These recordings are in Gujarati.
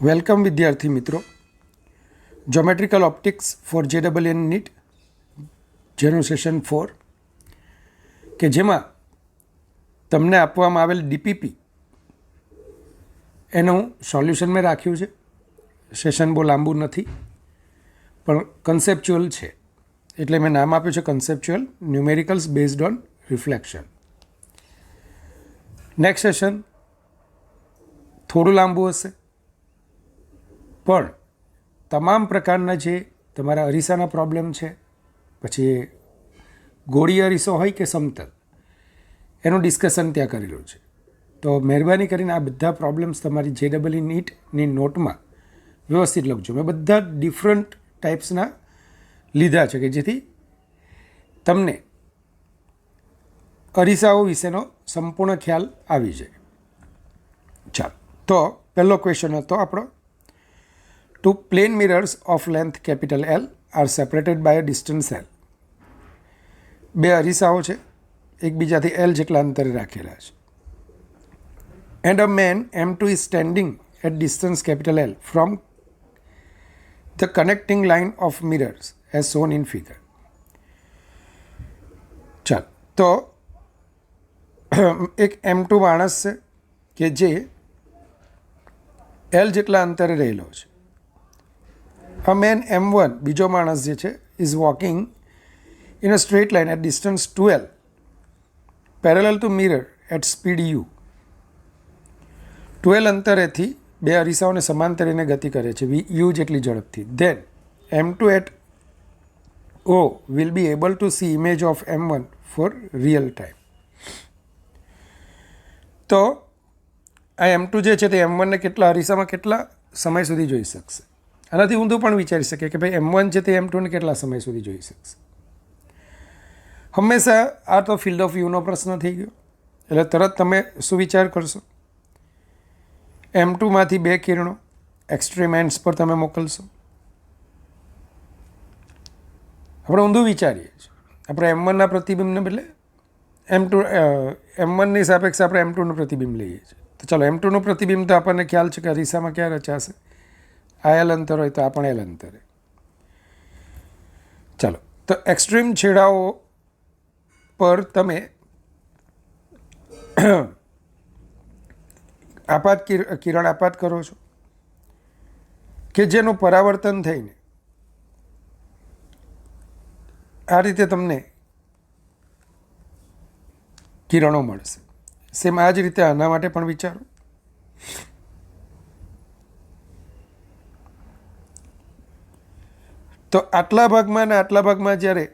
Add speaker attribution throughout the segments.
Speaker 1: વેલકમ વિદ્યાર્થી મિત્રો. જ્યોમેટ્રિકલ ઓપ્ટિક્સ ફોર JEE નીટ જેનું સેશન 4 કે જેમાં તમને આપવામાં આવેલ DPP એનું સોલ્યુશન મેં રાખ્યું છે. સેશન બહુ લાંબુ નથી પણ કન્સેપ્ચ્યુઅલ છે, એટલે મેં નામ આપ્યું છે conceptual numericals based on reflection. Next session થોડું લાંબુ હશે પણ તમામ પ્રકારના જે તમારા અરીસાના પ્રોબ્લેમ છે, પછી ગોળી અરીસો હોય કે સમતલ, એનું ડિસ્કશન ત્યાં કરેલું છે. તો મહેરબાની કરીને આ બધા પ્રોબ્લેમ્સ તમારી JEE નીટની નોટમાં વ્યવસ્થિત લખજો. મેં બધા ડિફરન્ટ ટાઈપ્સના લીધા છે કે જેથી તમને અરીસાઓ વિશેનો સંપૂર્ણ ખ્યાલ આવી જાય. ચાલો, તો પહેલો ક્વેશ્ચન હતો આપણો. Two plane mirrors of length capital L are separated by a distance L. બે અરીસાઓ છે, એકબીજાથી L જેટલા અંતરે રાખેલા છે. And a man M2 is standing at distance capital L from the connecting line of mirrors as shown in figure. ચાલો, તો એક M2 માણસ છે કે જે L જેટલા અંતરે રહેલો છે. A man M1 બીજો માણસ જે છે is walking in a straight line at distance 2L parallel to mirror at speed u. 2L અંતરેથી બે અરીસાઓને સમાંતરીને ગતિ કરે છે u જેટલી ઝડપથી. Then M2 at O will be able to see image of M1 for real time. તો આ M2 જે છે તે M1 ને કેટલા અરીસામાં કેટલા સમય સુધી જોઈ શકશે. આનાથી ઊંધું પણ વિચારી શકે કે ભાઈ M1 છે તે M2 ને કેટલા સમય સુધી જોઈ શકશે. હંમેશા આ તો ફિલ્ડ ઓફ વ્યૂનો પ્રશ્ન થઈ ગયો, એટલે તરત તમે શું વિચાર કરશો? M2 માંથી બે કિરણો એક્સ્ટ્રીમ એન્ડ્સ પર તમે મોકલશો. આપણે ઊંધું વિચારીએ છીએ. આપણે M1ના પ્રતિબિંબને બદલે M1ની સાપેક્ષે આપણે M2નું પ્રતિબિંબ લઈએ છીએ. તો ચાલો, M2નું પ્રતિબિંબ તો આપણને ખ્યાલ છે કે અરીસામાં ક્યાં રચાશે? આ L અંતર હોય તો આ પણ L અંતરે. ચાલો, તો એક્સ્ટ્રીમ છેડાઓ પર તમે કિરણ આપાત કરો છો કે જેનું પરાવર્તન થઈને આ રીતે તમને કિરણો મળશે. સેમ આ જ રીતે આના માટે પણ વિચારો. તો આટલા ભાગમાં અને આટલા ભાગમાં જ્યારે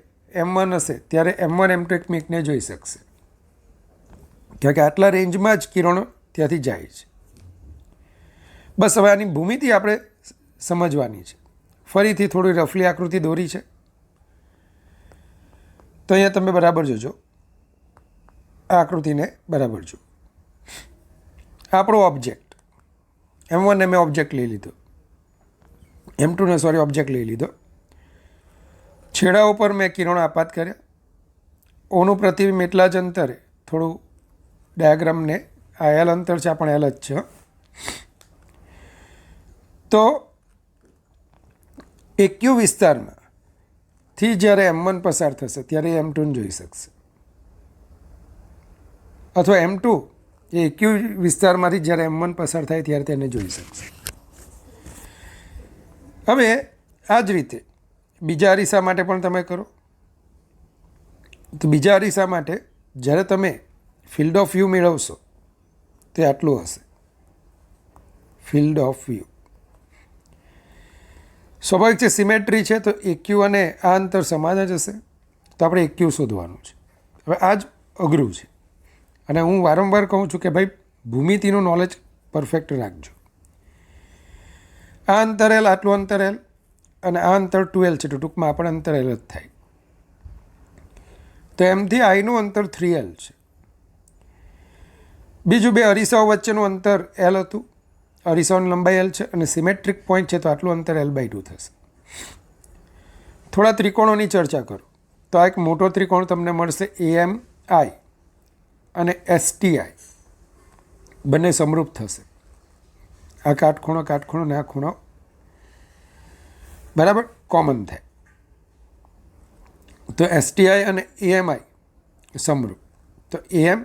Speaker 1: M1 હશે ત્યારે M1 M2 એકમેકને જોઈ શકશે, કારણ કે આટલા રેન્જમાં જ કિરણો ત્યાંથી જાય છે. બસ હવે આની ભૂમિતિ આપણે સમજવાની છે. ફરીથી થોડી રફલી આકૃતિ દોરી છે, તો અહીંયા તમે બરાબર જોજો. આ આકૃતિને બરાબર જો. આપણો ઓબ્જેક્ટ M1 ને મેં ઓબ્જેક્ટ લઈ લીધો, M2 ને ઓબ્જેક્ટ લઈ લીધો. છેડાઓ પર મેં કિરણો આપાત કર્યા. ઓનું પ્રતિબિંબ એટલા જ અંતરે, થોડું ડાયાગ્રામને આ L અંતર છે, આ પણ L જ છે. તો એક્યુ વિસ્તારમાંથી જ્યારે M1 પસાર થશે ત્યારે M2ને જોઈ શકશે, અથવા M2 એ એક્યુ વિસ્તારમાંથી જ્યારે M1 પસાર થાય ત્યારે તેને જોઈ શકશે. હવે આ જ રીતે બીજા અરીસા માટે પણ તમે કરો. તો બીજા અરીસા માટે જ્યારે તમે ફિલ્ડ ઓફ વ્યૂ મેળવશો તે આટલું હશે. ફિલ્ડ ઓફ વ્યૂ સ્વાભાવિક છે, સિમેટ્રી છે, તો એક્યુ અને આ અંતર સમાન જ હશે. તો આપણે એક્યુ શોધવાનું છે. હવે આ જ અઘરું છે, અને હું વારંવાર કહું છું કે ભાઈ ભૂમિતિનું નોલેજ પરફેક્ટ રાખજો. આ અંતર L, આટલું અંતર L અને આ અંતર 2L છે, તો ટૂંકમાં આપણે અંતર L જ થાય. તો એમથી આઈનું અંતર 3L છે. બીજું બે અરીસાઓ વચ્ચેનું અંતર L હતું, અરીસાઓની લંબાઈ L છે, અને સિમેટ્રિક પોઈન્ટ છે તો આટલું અંતર L/2 થશે. થોડા ત્રિકોણોની ચર્ચા કરો તો આ એક મોટો ત્રિકોણ તમને મળશે AMI અને STI, બંને સમરૂપ થશે. આ કાટખૂણો ને આ ખૂણો બરાબર કોમન થાય. તો એસટીઆઈ અને એએમઆઈ સમરૂપ. તો M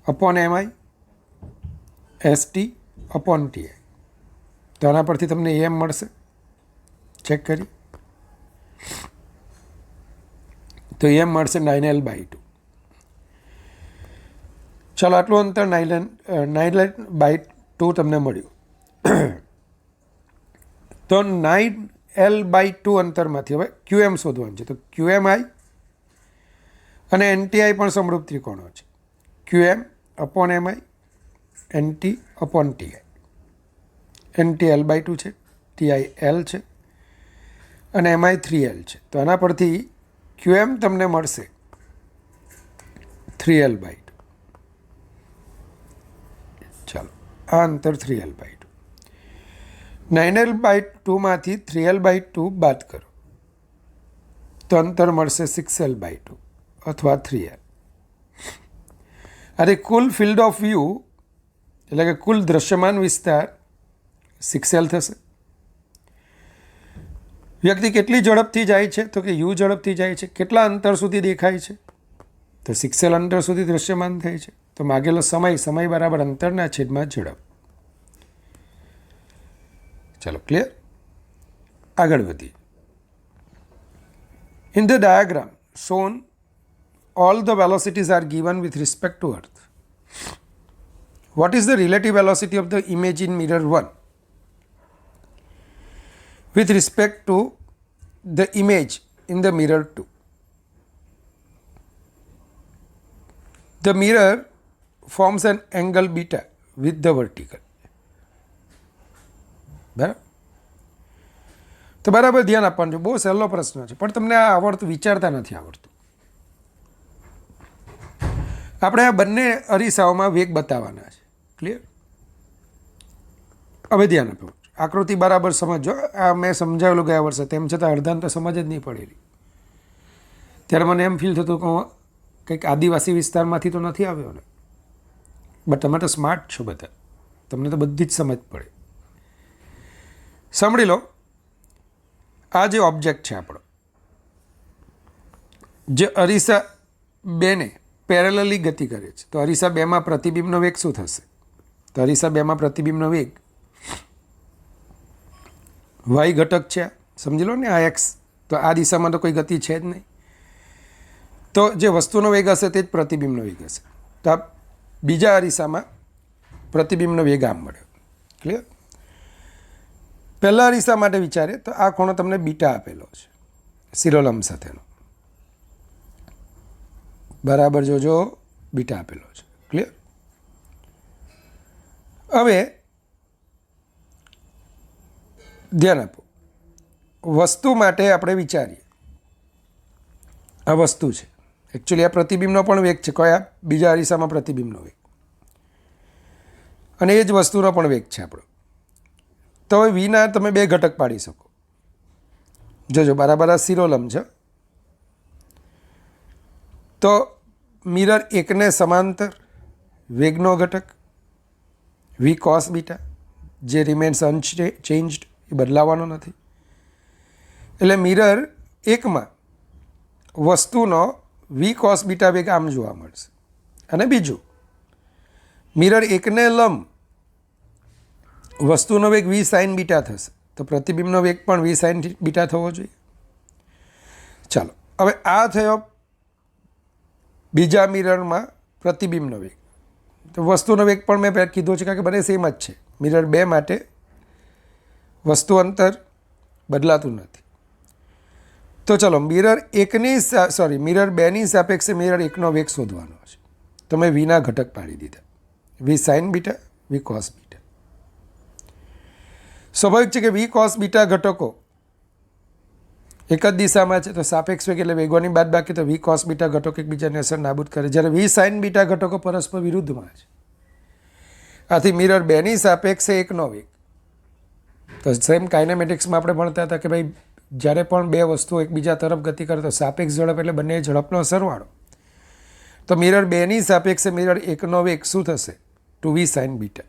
Speaker 1: upon MI, ST upon TI. તો આના પરથી તમને એમ મળશે. ચેક કરી. તો એમ મળશે 9L/2. ચાલો, આટલું અંતર 9L/2 તમને મળ્યું. તો 9L/2 અંતરમાંથી હવે QM શોધવાનું છે. તો QMI અને NTI પણ સમરૂપ ત્રિકોણો છે. QM upon MI, NT upon TI. NT L/2 છે, TI L છે અને MI 3L છે. તો આના પરથી QM તમને મળશે 3L/2. ચાલો, આ અંતર 3L/2. 9L/2 માંથી 3L/2 બાદ કરો તો અંતર મળશે 6L/2 અથવા 3L. અને કુલ ફિલ્ડ ઓફ વ્યૂ એટલે કે કુલ દ્રશ્યમાન વિસ્તાર 6L થશે. વ્યક્તિ કેટલી ઝડપથી જાય છે? તો કે યુ ઝડપથી જાય છે. કેટલા અંતર સુધી દેખાય છે? તો 6L અંતર સુધી દ્રશ્યમાન થાય છે. તો માગેલો સમય બરાબર અંતરના છેદમાં ઝડપ. ચલો, ક્લિયર? આગળ વધીએ. In the diagram shown all the velocities are given with respect to earth. What is the relative velocity of the image in mirror 1 with respect to the image in the mirror 2? The mirror forms an angle beta with the vertical. બરાબર? તો બરાબર ધ્યાન આપવાનું છે. બહુ સહેલો પ્રશ્ન છે, પણ તમને આ આવડતું, વિચારતા નથી આવડતું. આપણે આ બંને અરીસાઓમાં વેગ બતાવવાના છે. ક્લિયર? હવે ધ્યાન આપો. આકૃતિ બરાબર સમજો. આ મેં સમજાવેલું ગયા વર્ષે, તેમ છતાં અડધાને તો સમજ જ નહીં પડેલી. ત્યારે મને એમ ફીલ થતું કે કંઈક આદિવાસી વિસ્તારમાંથી તો નથી આવ્યો ને. બટ તમે તો સ્માર્ટ છો બધા, તમને તો બધી જ સમજ પડે. સાંભળી લો. આ જે ઓબ્જેક્ટ છે આપણો, જે અરીસા 2ને પેરેલલી ગતિ કરે છે, તો અરીસા 2માં પ્રતિબિંબનો વેગ શું થશે? તો અરીસા 2માં પ્રતિબિંબનો વેગ વાય ઘટક છે. સમજી લો ને, આ એક્સ. તો આ દિશામાં તો કોઈ ગતિ છે જ નહીં. તો જે વસ્તુનો વેગ હશે તે જ પ્રતિબિંબનો વેગ હશે. તો આ બીજા અરીસામાં પ્રતિબિંબનો વેગ આમ મળ્યો. ક્લિયર? પહેલા અરીસા માટે વિચારે તો આ ખૂણો તમને બીટા આપેલો છે શિરોલંબ સાથેનો. બરાબર જોજો, બીટા આપેલો છે. ક્લિયર? હવે ધ્યાન આપો. વસ્તુ માટે આપણે વિચારીએ. આ વસ્તુ છે. એકચ્યુઅલી આ પ્રતિબિંબનો પણ વેગ છે. કયા? બીજા અરીસામાં પ્રતિબિંબનો વેગ. અને એ જ વસ્તુનો પણ વેગ છે આપણો. તો હવે વીના તમે બે ઘટક પાડી શકો. જોજો, બરાબર આ શિરોલંબ છે. તો મિરર 1ને સમાંતર વેગનો ઘટક વી કોસ બીટા, જે રિમેન્સ અનચેન્જડ, એ બદલાવાનો નથી. એટલે મિરર 1માં વસ્તુનો વી કોસ બીટા વેગ આમ જોવા મળશે. અને બીજું, મિરર 1ને લંબ વસ્તુનો વેગ વી સાઇન બીટા થશે. તો પ્રતિબિંબનો વેગ પણ વી સાઇન બીટા થવો જોઈએ. ચાલો, હવે આ થયો બીજા મિરરમાં પ્રતિબિંબનો વેગ. તો વસ્તુનો વેગ પણ મેં પહેલાં કીધો છે, કારણ કે બંને સેમ જ છે. મિરર 2 માટે વસ્તુ અંતર બદલાતું નથી. તો ચલો, મિરર 2ની સાપેક્ષે મિરર 1નો વેગ શોધવાનો છે. તો મેં વીના ઘટક પાડી દીધા. વી સાઇન બીટા, વી કોસ બીટા. સ્વાભાવિક છે કે વી કોસ બીટા ઘટકો એક જ દિશામાં છે. તો સાપેક્ષ વેગ એટલે વેગોની બાદબાકી. તો વી કોસ બીટા ઘટકો એકબીજાને અસર નાબૂદ કરે. જ્યારે વી સાઇન બીટા ઘટકો પરસ્પર વિરુદ્ધમાં છે. આથી મિરર 2ની સાપેક્ષે 1નો વેગ. તો સેમ કાઇનેમેટિક્સમાં આપણે ભણતા હતા કે ભાઈ જ્યારે પણ બે વસ્તુઓ એકબીજા તરફ ગતિ કરે તો સાપેક્ષ ઝડપ એટલે બંને ઝડપનો સરવાળો. તો મિરર 2ની સાપેક્ષે મિરર 1નો વેગ શું થશે? 2v sin beta.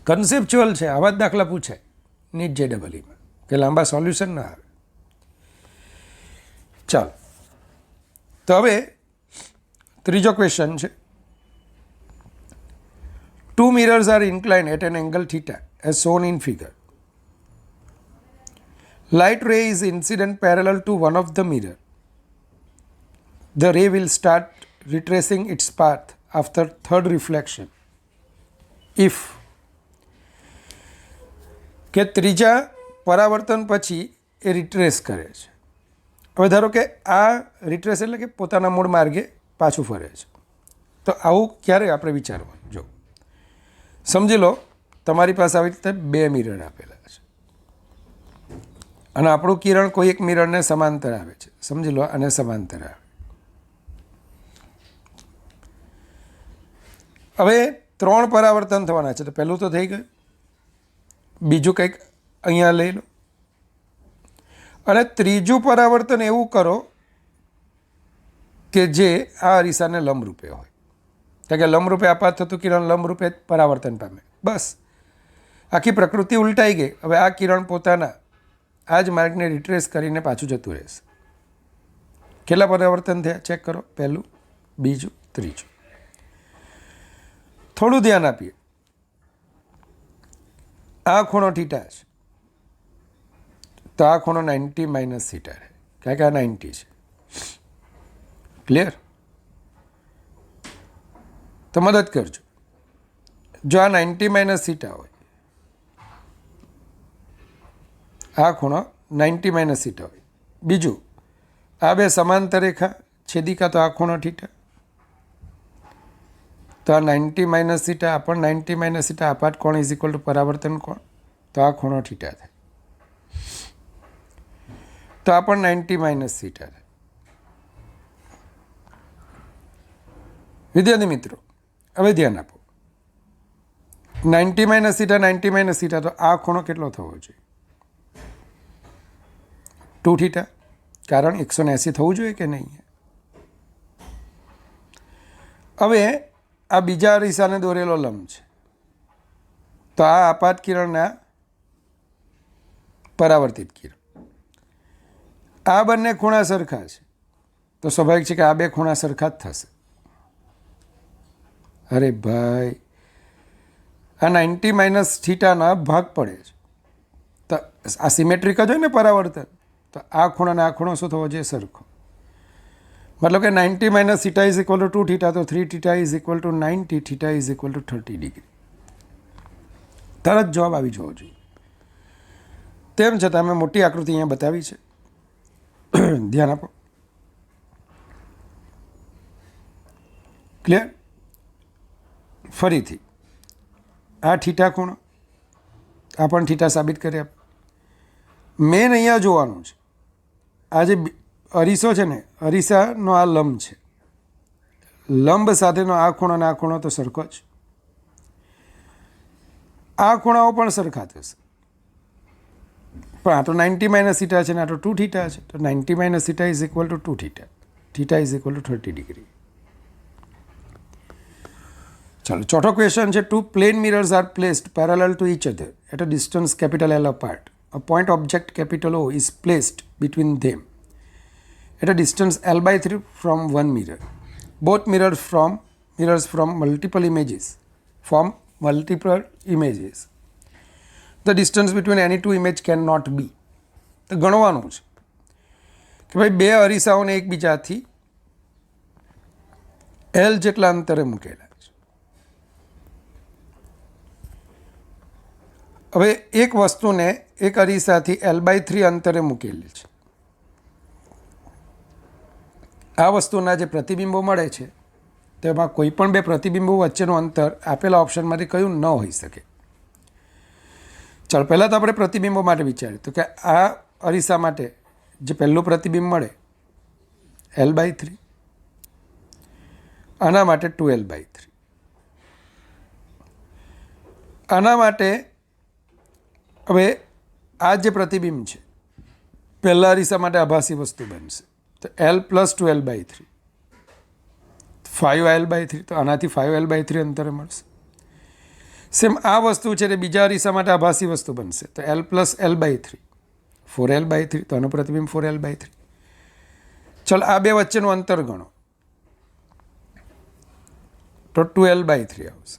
Speaker 1: કન્સેપ્ચ્યુઅલ છે, આવા જ દાખલા પૂછાય નીટ JEEમાં કે લાંબા સોલ્યુશન ના આવે. ચાલો, તો હવે ત્રીજો ક્વેશ્ચન છે. 2 mirrors are inclined at an angle theta as shown in figure. Light ray is incident parallel to one of the mirror. The ray will start retracing its path after third reflection if કે ત્રીજા પરાવર્તન પછી એ રિટ્રેસ કરે છે. હવે ધારો કે આ રિટ્રેસ એટલે કે પોતાના મૂળ માર્ગે પાછું ફરે છે. તો આવું ક્યારે આપણે વિચારવાનું? જો સમજી લો તમારી પાસે આવી રીતે 2 મિરર આપેલા છે અને આપણું કિરણ કોઈ એક મિરરને સમાંતર આવે છે. સમજી લો આને સમાંતર આવે. હવે 3 પરાવર્તન થવાના છે. તો પહેલું તો થઈ ગયું, બીજું કંઈક અહીંયા લઈ લો અને ત્રીજું પરાવર્તન એવું કરો કે જે આ અરીસાને લંબરૂપે હોય. કારણ કે લંબરૂપે આપાત થતું કિરણ લંબરૂપે પરાવર્તન પામે. બસ આખી પ્રકૃતિ ઉલટાઈ ગઈ. હવે આ કિરણ પોતાના આ જ માર્ગને રિટ્રેસ કરીને પાછું જતું રહેશે. કેટલા પરાવર્તન થયા ચેક કરો? પહેલું, બીજું, ત્રીજું. થોડું ધ્યાન આપીએ. આ ખૂણો થીટા છે તો આ ખૂણો 90 - થીટા છે, કારણ કે આ 90 છે. ક્લિયર? તો મદદ કરજો. જો આ 90 - થીટા હોય, આ ખૂણો 90 - થીટા હોય, બીજું આ બે સમાંતર રેખા છેદિકા, તો આ ખૂણો થીટા, તો આ 90 - થીટા, આ પણ 90 - થીટા, આપાત કોણ ઇઝ ઇક્વલ ટુ પરાવર્તન કોણ, તો આ ખૂણો થીટા થાય. તો આ પણ 90 - થીટા થાય. વિદ્યાર્થી મિત્રો હવે ધ્યાન આપો. 90 - થીટા, 90 - થીટા, તો આ ખૂણો કેટલો થવો જોઈએ? 2 થીટા, કારણ 180 થવું જોઈએ કે નહીં? હવે આ બીજા અરીસાને દોરેલો લંબ છે તો આ આપાત કિરણના પરાવર્તિત કિરણ. આ બંને ખૂણા સરખા છે તો સ્વાભાવિક છે કે આ બે ખૂણા સરખા જ થશે. અરે ભાઈ, આ 90 - થીટાના ભાગ પડે છે તો આ સિમેટ્રિક જ હોય ને પરાવર્તન. તો આ ખૂણો અને આ ખૂણો શું થવો જોઈએ? સરખો. મતલબ કે 90 - theta is equal two 2 theta, તો 3 theta is equal two 90, theta is equal two 30 degree. તરત જવાબ આવી જવો જોઈએ. તેમ છતાં મેં મોટી આકૃતિ અહીંયા બતાવી છે, ધ્યાન આપો. ક્લિયર? ફરીથી આ થીટા ખૂણો, આ પણ થીટા સાબિત કરી આપ. મેન અહીંયા જોવાનું છે આ જે અરીસો છે ને, અરીસાનો આ લંબ છે, લંબ સાથેનો આ ખૂણો અને આ ખૂણો તો સરખો જ. આ ખૂણાઓ પણ સરખા થશે, પણ આ તો 90 - થીટા છે ને આ તો 2 થીટા છે. તો 90 - theta is equal two 2 theta, theta is equal two 30 degree. ચાલો, ચોથો ક્વેશ્ચન છે. 2 plane mirrors are placed parallel to each other at a distance capital L apart. A point object capital O is placed between them at a distance L/3 from one mirror. Both mirrors from multiple images form multiple images. The distance between any two image cannot be. તો ગણવાનું છે કે ભાઈ બે અરીસાઓને એકબીજાથી L જેટલા અંતરે મૂકેલા છે. હવે એક વસ્તુને એક અરીસાથી L/3 અંતરે મૂકેલી છે. આ વસ્તુના જે પ્રતિબિંબો મળે છે તેમાં કોઈ પણ બે પ્રતિબિંબો વચ્ચેનું અંતર આપેલા ઓપ્શનમાંથી કયું ન હોઈ શકે. ચાલો, પહેલાં તો આપણે પ્રતિબિંબો માટે વિચારીએ તો કે આ અરીસા માટે જે પહેલું પ્રતિબિંબ મળે L/3, આના માટે 2L/3. આના માટે હવે આ જે પ્રતિબિંબ છે પહેલા અરીસા માટે આભાસી વસ્તુ બનશે તો L + 2L/3, 5L/3. તો આનાથી 5L/3 અંતરે મળશે. સેમ આ વસ્તુ છે તે બીજા અરીસા માટે આભાસી વસ્તુ બનશે. તો L પ્લસ L/3 4L/3, તો આનું પ્રતિબિંબ 4L/3. ચલો આ બે વચ્ચેનું અંતર ગણો તો 2L/3 આવશે.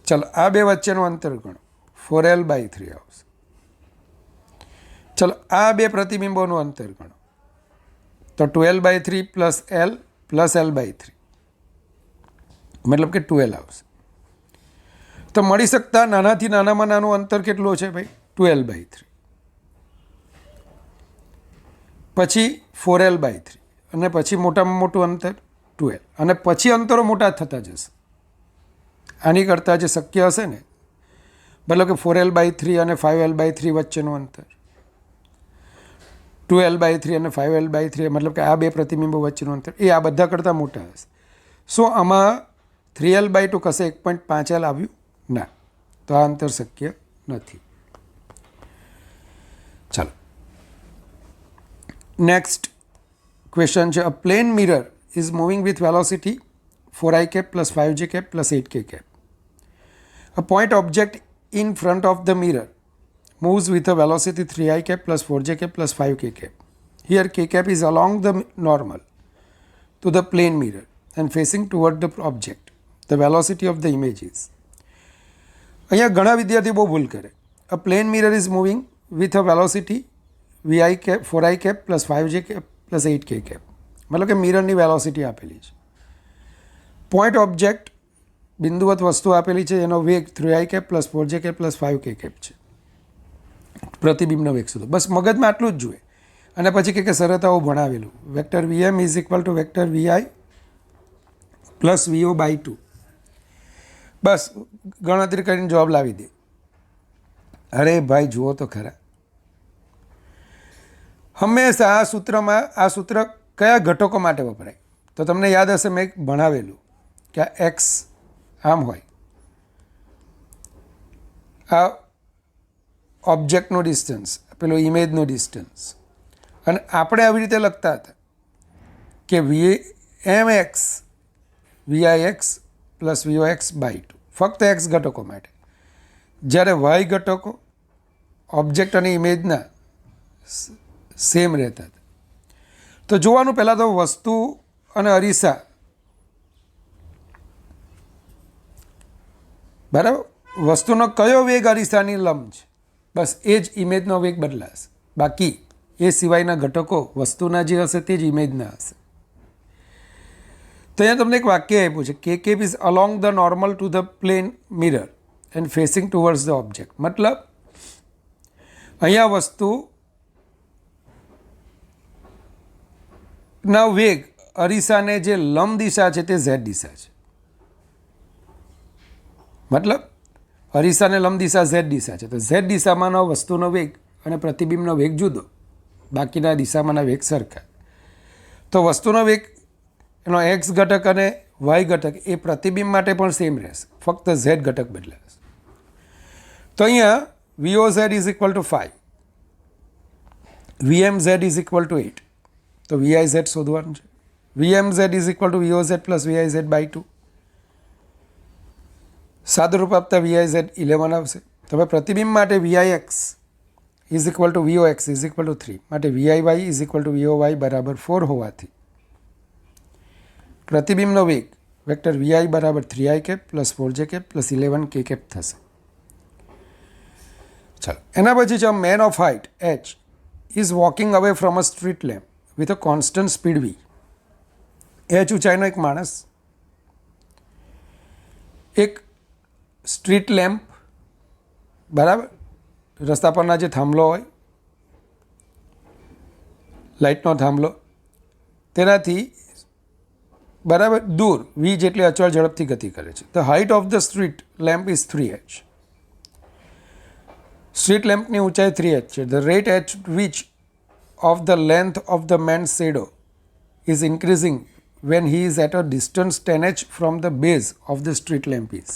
Speaker 1: ચલો આ બે વચ્ચેનું અંતર ગણો 4L/3 આવશે. ચલો આ બે પ્રતિબિંબોનું અંતર ગણો તો 2L/3 plus L plus L/3 મતલબ કે 2L આવશે. તો મળી શકતા નાનાથી નાનામાં નાનું અંતર કેટલું છે ભાઈ? 2L/3, પછી 4L/3 અને પછી મોટામાં મોટું અંતર 2L અને પછી અંતરો મોટા થતા જશે. આની કરતાં જે શક્ય હશે ને, મતલબ કે 4L/3 અને 5L/3 વચ્ચેનું અંતર, 2L/3 અને 5L/3 મતલબ કે આ બે પ્રતિબિંબો વચ્ચેનું અંતર, એ આ બધા કરતાં મોટા હશે. સો આમાં 3L/2 કશે 1.5L આવ્યું ના, તો આ અંતર શક્ય નથી. ચાલો નેક્સ્ટ ક્વેશ્ચન છે. A plane mirror is moving with velocity 4i cap plus 5j cap plus 8k cap. A point object in front of the mirror moves with a velocity 3i cap plus 4j cap plus 5k cap. Here k cap is along the normal to the plane mirror and facing toward the object. The velocity of the image is. અહીંયા ઘણા વિદ્યાર્થીઓ બહુ ભૂલ કરે. A plane mirror is moving with a velocity 4i cap plus 5j cap plus 8k cap. મતલબ કે મિરરની વેલોસિટી આપેલી છે. પોઈન્ટ ઓબ્જેક્ટ બિંદુવત વસ્તુ આપેલી છે, એનો વેગ 3i cap plus 4j cap plus 5k cap છે. પ્રતિબિંબનો વેગ શોધો. બસ મગજમાં આટલું જ જોઈએ. અને પછી કે સરળતાઓ ભણાવેલું. Vector VM is equal to vector VI plus VO/2. બસ ગણતરી કરીને જવાબ લાવી દે. અરે ભાઈ જુઓ તો ખરા, હંમેશા આ સૂત્રમાં આ સૂત્ર કયા ઘટકો માટે વપરાય? તો તમને યાદ હશે મેં ભણાવેલું કે આ એક્સ આમ હોય, આ ઓબ્જેક્ટનો ડિસ્ટન્સ, પેલો ઇમેજનો ડિસ્ટન્સ, અને આપણે આવી રીતે લખતા હતા કે VMX VIX પ્લસ VOX/2 ફક્ત એક્સ ઘટકો માટે. જ્યારે વાય ઘટકો ઓબ્જેક્ટ અને ઇમેજના સેમ રહેતા હતા. તો જોવાનું પહેલાં તો વસ્તુ અને અરીસા બરાબર, વસ્તુનો કયો વેગ અરીસાની લંબ છે, બસ એ જ ઇમેજનો વેગ બદલાશે. બાકી એ સિવાયના ઘટકો વસ્તુના જે હશે તે જ ઇમેજના હશે. તો અહીંયા તમને એક વાક્ય આપ્યું છે, કે cap is along the normal to the plane mirror and facing towards the object. મતલબ અહીંયા વસ્તુના વેગ અરીસાને જે લંબ દિશા છે તે ઝેડ દિશા છે. મતલબ અરીસાને લંબ દિશા ઝેડ દિશા છે, તો ઝેડ દિશામાંનો વસ્તુનો વેગ અને પ્રતિબિંબનો વેગ જુદો, બાકીના દિશામાંના વેગ સરખા. તો વસ્તુનો વેગ એનો એક્સ ઘટક અને વાય ઘટક એ પ્રતિબિંબ માટે પણ સેમ રહેશે, ફક્ત ઝેડ ઘટક બદલાશે. તો અહીંયા VOZ is equal two 5, VMZ is equal two 8, તો VIZ શોધવાનું છે. VMZ is equal two VOZ plus VIZ/2. સાદુરૂપ આપતા VIZ 11 આવશે. તો હવે પ્રતિબિંબ માટે VIX is equal two VOX is equal two 3, માટે VIY is equal two VOY બરાબર 4 હોવાથી પ્રતિબિંબનો વેગ વેક્ટર VI બરાબર 3i cap plus 4j cap plus 11k cap થશે. ચાલો એના પછી છે, man of height h is walking away from a street lamp with a constant speed v. h ઊંચાઈનો એક માણસ એક સ્ટ્રીટ લેમ્પ, બરાબર, રસ્તા પરના જે થાંભલો હોય, લાઇટનો થાંભલો, તેનાથી બરાબર દૂર વી જેટલી અચળ ઝડપથી ગતિ કરે છે. The height of the street lamp is 3h. Street લેમ્પની ઊંચાઈ 3h છે. The rate at which of the length of the man shadow is increasing when he is at a distance 10h from the base of the street lamp is.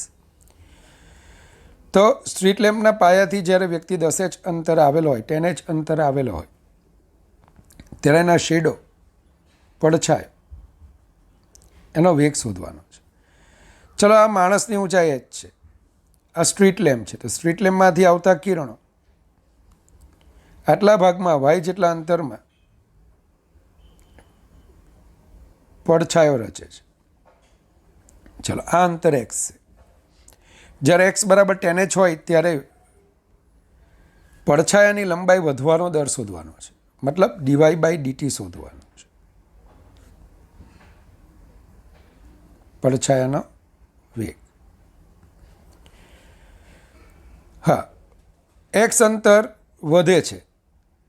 Speaker 1: તો સ્ટ્રીટ લેમ્પના પાયાથી જ્યારે વ્યક્તિ 10h અંતર આવેલો હોય, 10h અંતર આવેલો હોય, ત્યારે એના શેડો, પડછાયો, એનો વેગ શોધવાનો છે. ચલો આ માણસની ઊંચાઈ h છે, આ સ્ટ્રીટ લેમ્પ છે, તો સ્ટ્રીટ લેમ્પમાંથી આવતા કિરણો આટલા ભાગમાં વાય જેટલા અંતરમાં પડછાયો રચે છે. ચલો, આ અંતર એક્સ છે. જ્યારે એક્સ બરાબર 10h હોય ત્યારે પડછાયાની લંબાઈ વધવાનો દર શોધવાનો છે, મતલબ ડીવાય બાય ડીટી શોધવાનો છે, પડછાયાનો વેગ. હા, એક્સ અંતર વધે છે,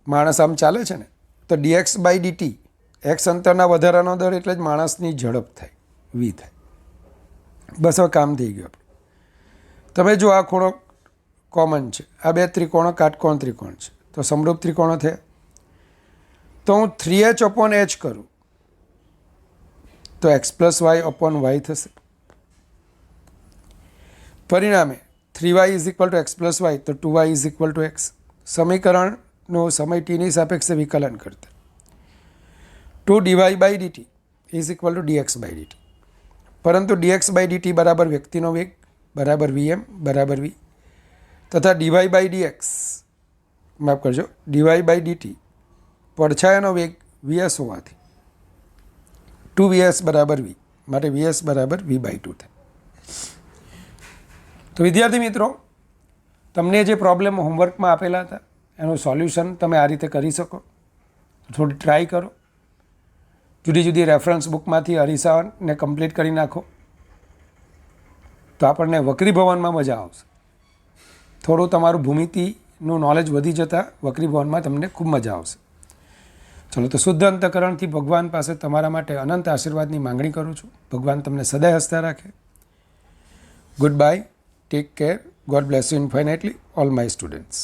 Speaker 1: માણસ આમ ચાલે છે ને, તો ડીએક્સ બાય ડીટી એક્સ અંતરના વધારાનો દર એટલે જ માણસની ઝડપ થાય, વી થાય. બસ હવે કામ થઈ ગયું આપણું. તમે જો આ ખૂણો કોમન છે, આ બે ત્રિકોણો કાટકોણ ત્રિકોણ છે, તો સમરૂપ ત્રિકોણો થયા. તો હું 3h અપોન h કરું તો x plus y upon y થશે. પરિણામે 3y is equal to x plus y, તો 2y is equal to x. સમીકરણનું સમય ટીની સાપેક્ષે વિકલન કરતા 2 dy by dt is equal to dx by dt. પરંતુ ડીએક્સ બાય ડીટી બરાબર વ્યક્તિનો વેગ બરાબર વીએમ બરાબર વી તથા ડીવાય બાય ડીએક્સ, માફ કરજો, ડીવાય બાય ડીટી પડછાયાનો વેગ વીએસ હોવાથી 2વીએસ બરાબર વી, માટે વીએસ બરાબર વી બાય 2 થાય. તો વિદ્યાર્થી મિત્રો, તમને જે પ્રોબ્લેમ હોમવર્કમાં આપેલા હતા એનું સોલ્યુશન તમે આ રીતે કરી શકો. થોડી ટ્રાય કરો, જુદી જુદી રેફરન્સ બુકમાંથી અરીસાને કમ્પ્લીટ કરી નાખો, તો આપણને વક્રી ભવનમાં મજા આવશે. થોડું તમારું ભૂમિતિનું નોલેજ વધી જતાં વક્રી ભવનમાં તમને ખૂબ મજા આવશે. ચલો, તો શુદ્ધ અંતઃકરણથી ભગવાન પાસે તમારા માટે અનંત આશીર્વાદની માંગણી કરું છું. ભગવાન તમને સદાય હસતા રાખે. Goodbye, take care, God bless you infinitely, all my students.